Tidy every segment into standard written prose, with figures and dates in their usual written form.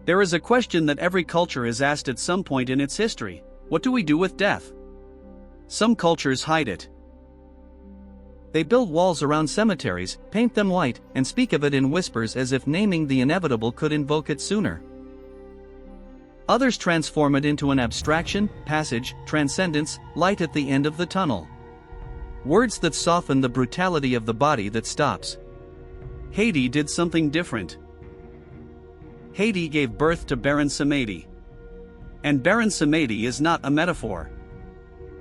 There is a question that every culture has asked at some point in its history: what do we do with death? Some cultures hide it. They build walls around cemeteries, paint them white, and speak of it in whispers as if naming the inevitable could invoke it sooner. Others transform it into an abstraction, passage, transcendence, light at the end of the tunnel. Words that soften the brutality of the body that stops. Haiti did something different. Haiti gave birth to Baron Samedi. And Baron Samedi is not a metaphor.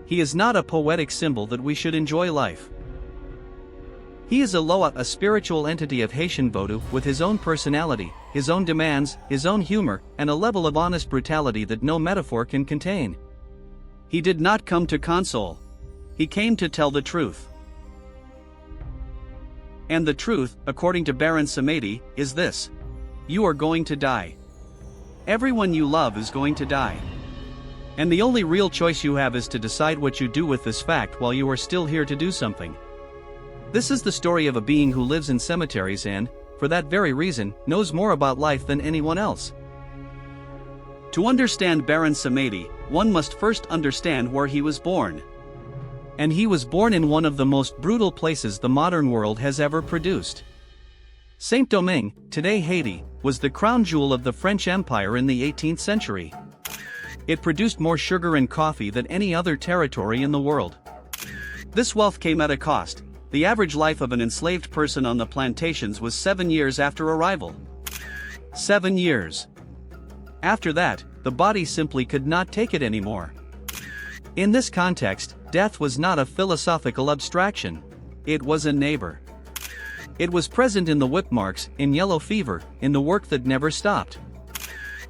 He is not a poetic symbol that we should enjoy life. He is a Loa, a spiritual entity of Haitian Vodou with his own personality, his own demands, his own humor, and a level of honest brutality that no metaphor can contain. He did not come to console. He came to tell the truth. And the truth, according to Baron Samedi, is this: you are going to die. Everyone you love is going to die. And the only real choice you have is to decide what you do with this fact while you are still here to do something. This is the story of a being who lives in cemeteries and, for that very reason, knows more about life than anyone else. To understand Baron Samedi, one must first understand where he was born. And he was born in one of the most brutal places the modern world has ever produced. Saint-Domingue, today Haiti, was the crown jewel of the French Empire in the 18th century. It produced more sugar and coffee than any other territory in the world. This wealth came at a cost. The average life of an enslaved person on the plantations was 7 years after arrival. 7 years. After that, the body simply could not take it anymore. In this context, death was not a philosophical abstraction. It was a neighbor. It was present in the whip marks, in yellow fever, in the work that never stopped.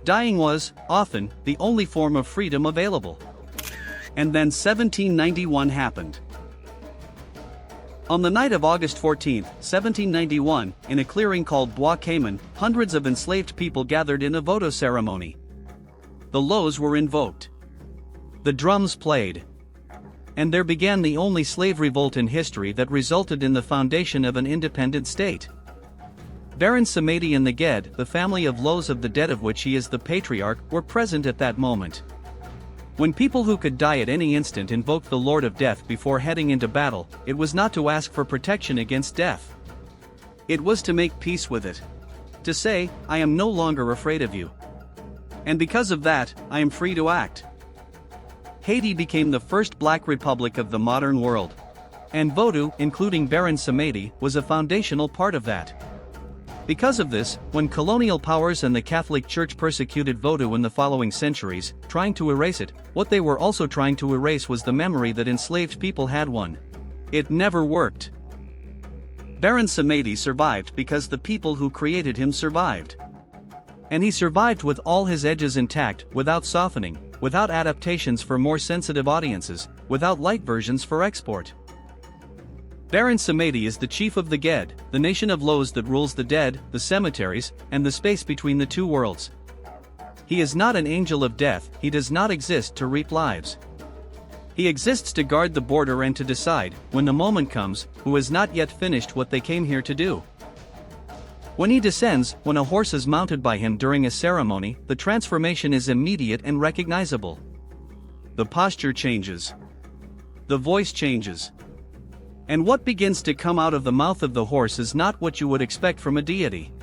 Dying was, often, the only form of freedom available. And then 1791 happened. On the night of August 14, 1791, in a clearing called Bois Cayman, hundreds of enslaved people gathered in a Vodou ceremony. The Loas were invoked. The drums played. And there began the only slave revolt in history that resulted in the foundation of an independent state. Baron Samedi and the Gede, the family of Loas of the dead of which he is the patriarch, were present at that moment. When people who could die at any instant invoked the Lord of Death before heading into battle, it was not to ask for protection against death. It was to make peace with it. To say, I am no longer afraid of you. And because of that, I am free to act. Haiti became the first black republic of the modern world. And Vodou, including Baron Samedi, was a foundational part of that. Because of this, when colonial powers and the Catholic Church persecuted Vodou in the following centuries, trying to erase it, what they were also trying to erase was the memory that enslaved people had one. It never worked. Baron Samedi survived because the people who created him survived. And he survived with all his edges intact, without softening, without adaptations for more sensitive audiences, without light versions for export. Baron Samedi is the chief of the Gede, the nation of Loas that rules the dead, the cemeteries, and the space between the two worlds. He is not an angel of death, he does not exist to reap lives. He exists to guard the border and to decide, when the moment comes, who has not yet finished what they came here to do. When he descends, when a horse is mounted by him during a ceremony, the transformation is immediate and recognizable. The posture changes. The voice changes. And what begins to come out of the mouth of the horse is not what you would expect from a deity.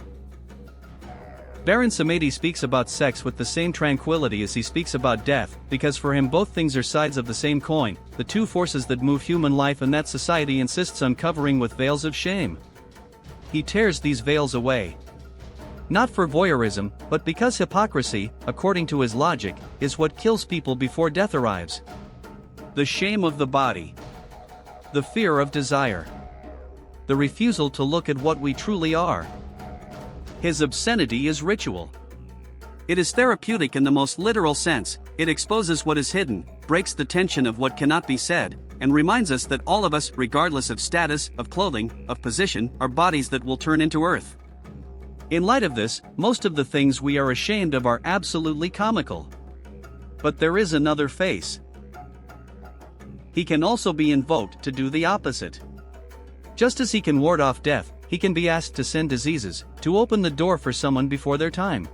Baron Samedi speaks about sex with the same tranquility as he speaks about death, because for him both things are sides of the same coin, the two forces that move human life and that society insists on covering with veils of shame. He tears these veils away. Not for voyeurism, but because hypocrisy, according to his logic, is what kills people before death arrives. The shame of the body. The fear of desire. The refusal to look at what we truly are. His obscenity is ritual. It is therapeutic in the most literal sense. It exposes what is hidden, breaks the tension of what cannot be said, and reminds us that all of us, regardless of status, of clothing, of position, are bodies that will turn into earth. In light of this, most of the things we are ashamed of are absolutely comical. But there is another face. He can also be invoked to do the opposite. Just as he can ward off death, he can be asked to send diseases, to open the door for someone before their time.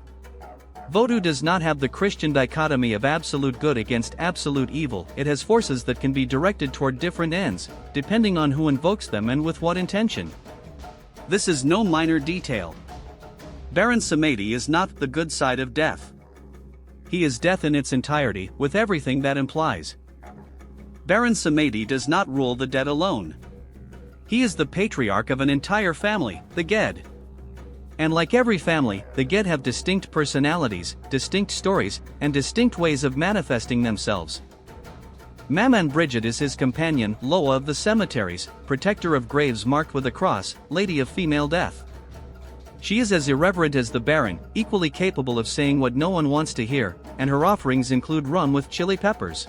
Vodou does not have the Christian dichotomy of absolute good against absolute evil. It has forces that can be directed toward different ends, depending on who invokes them and with what intention. This is no minor detail. Baron Samedi is not the good side of death. He is death in its entirety, with everything that implies. Baron Samedi does not rule the dead alone. He is the patriarch of an entire family, the Gede. And like every family, the Gede have distinct personalities, distinct stories, and distinct ways of manifesting themselves. Maman Brigitte is his companion, Loa of the cemeteries, protector of graves marked with a cross, lady of female death. She is as irreverent as the Baron, equally capable of saying what no one wants to hear, and her offerings include rum with chili peppers.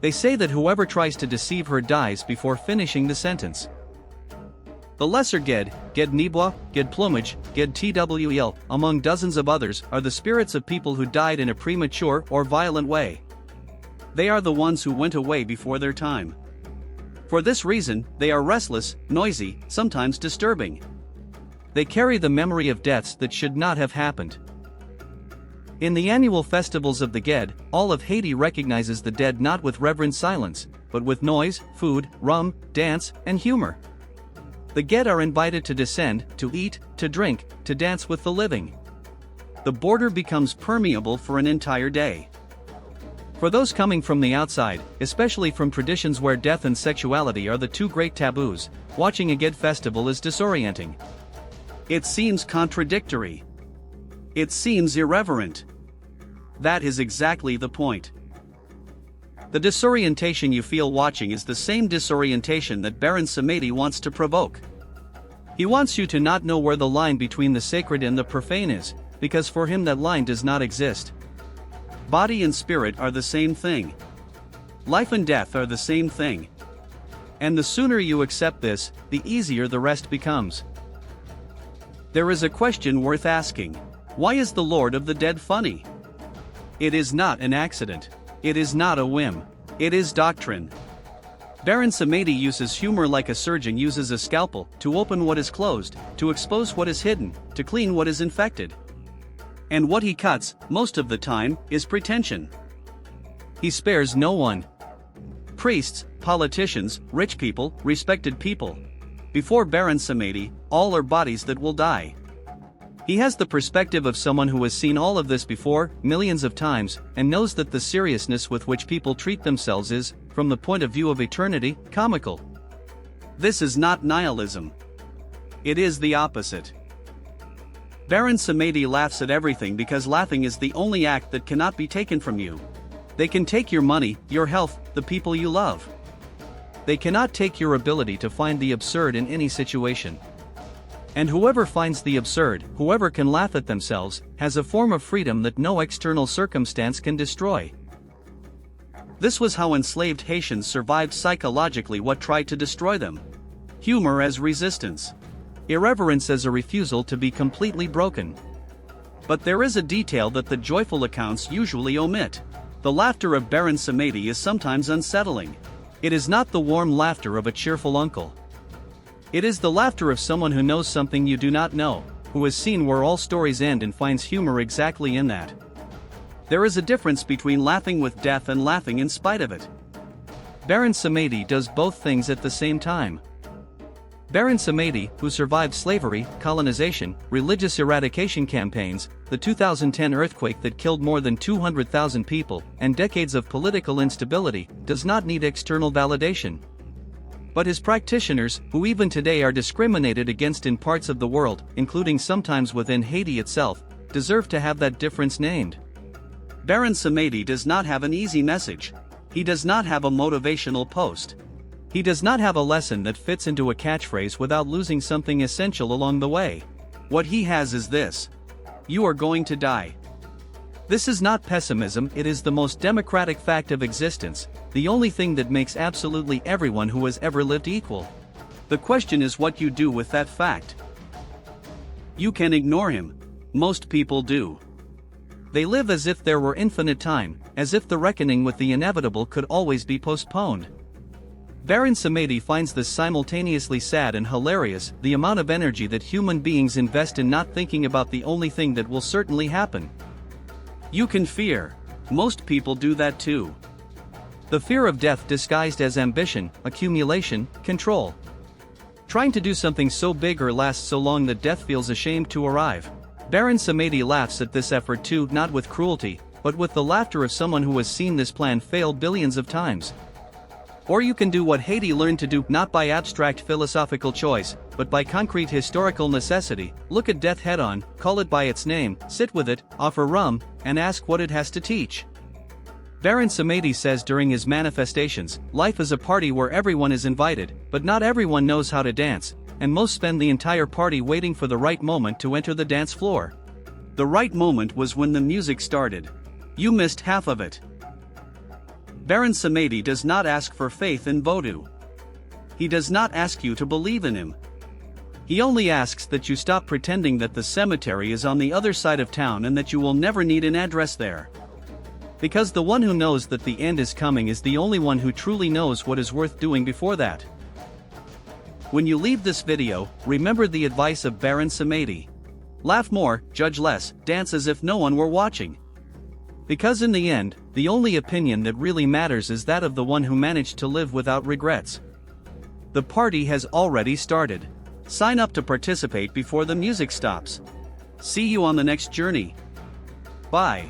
They say that whoever tries to deceive her dies before finishing the sentence. The lesser Gede, Gede Nibois, Gede Plumage, Gede Twel, among dozens of others, are the spirits of people who died in a premature or violent way. They are the ones who went away before their time. For this reason, they are restless, noisy, sometimes disturbing. They carry the memory of deaths that should not have happened. In the annual festivals of the Gede, all of Haiti recognizes the dead not with reverent silence, but with noise, food, rum, dance, and humor. The Gede are invited to descend, to eat, to drink, to dance with the living. The border becomes permeable for an entire day. For those coming from the outside, especially from traditions where death and sexuality are the two great taboos, watching a Gede festival is disorienting. It seems contradictory. It seems irreverent. That is exactly the point. The disorientation you feel watching is the same disorientation that Baron Samedi wants to provoke. He wants you to not know where the line between the sacred and the profane is, because for him that line does not exist. Body and spirit are the same thing. Life and death are the same thing. And the sooner you accept this, the easier the rest becomes. There is a question worth asking. Why is the Lord of the Dead funny? It is not an accident. It is not a whim. It is doctrine. Baron Samedi uses humor like a surgeon uses a scalpel, to open what is closed, to expose what is hidden, to clean what is infected. And what he cuts, most of the time, is pretension. He spares no one. Priests, politicians, rich people, respected people. Before Baron Samedi, all are bodies that will die. He has the perspective of someone who has seen all of this before, millions of times, and knows that the seriousness with which people treat themselves is, from the point of view of eternity, comical. This is not nihilism. It is the opposite. Baron Samedi laughs at everything because laughing is the only act that cannot be taken from you. They can take your money, your health, the people you love. They cannot take your ability to find the absurd in any situation. And whoever finds the absurd, whoever can laugh at themselves, has a form of freedom that no external circumstance can destroy. This was how enslaved Haitians survived psychologically what tried to destroy them. Humor as resistance. Irreverence as a refusal to be completely broken. But there is a detail that the joyful accounts usually omit. The laughter of Baron Samedi is sometimes unsettling. It is not the warm laughter of a cheerful uncle. It is the laughter of someone who knows something you do not know, who has seen where all stories end and finds humor exactly in that. There is a difference between laughing with death and laughing in spite of it. Baron Samedi does both things at the same time. Baron Samedi, who survived slavery, colonization, religious eradication campaigns, the 2010 earthquake that killed more than 200,000 people, and decades of political instability, does not need external validation. But his practitioners, who even today are discriminated against in parts of the world, including sometimes within Haiti itself, deserve to have that difference named. Baron Samedi does not have an easy message. He does not have a motivational post. He does not have a lesson that fits into a catchphrase without losing something essential along the way. What he has is this: you are going to die. This is not pessimism, it is the most democratic fact of existence, the only thing that makes absolutely everyone who has ever lived equal. The question is what you do with that fact. You can ignore him. Most people do. They live as if there were infinite time, as if the reckoning with the inevitable could always be postponed. Baron Samedi finds this simultaneously sad and hilarious, the amount of energy that human beings invest in not thinking about the only thing that will certainly happen. You can fear. Most people do that too. The fear of death disguised as ambition, accumulation, control. Trying to do something so big or last so long that death feels ashamed to arrive. Baron Samedi laughs at this effort too, not with cruelty, but with the laughter of someone who has seen this plan fail billions of times. Or you can do what Haiti learned to do, not by abstract philosophical choice, but by concrete historical necessity. Look at death head-on, call it by its name, sit with it, offer rum, and ask what it has to teach. Baron Samedi says during his manifestations, life is a party where everyone is invited, but not everyone knows how to dance, and most spend the entire party waiting for the right moment to enter the dance floor. The right moment was when the music started. You missed half of it. Baron Samedi does not ask for faith in Vodou. He does not ask you to believe in him. He only asks that you stop pretending that the cemetery is on the other side of town and that you will never need an address there. Because the one who knows that the end is coming is the only one who truly knows what is worth doing before that. When you leave this video, remember the advice of Baron Samedi. Laugh more, judge less, dance as if no one were watching. Because in the end, the only opinion that really matters is that of the one who managed to live without regrets. The party has already started. Sign up to participate before the music stops. See you on the next journey. Bye.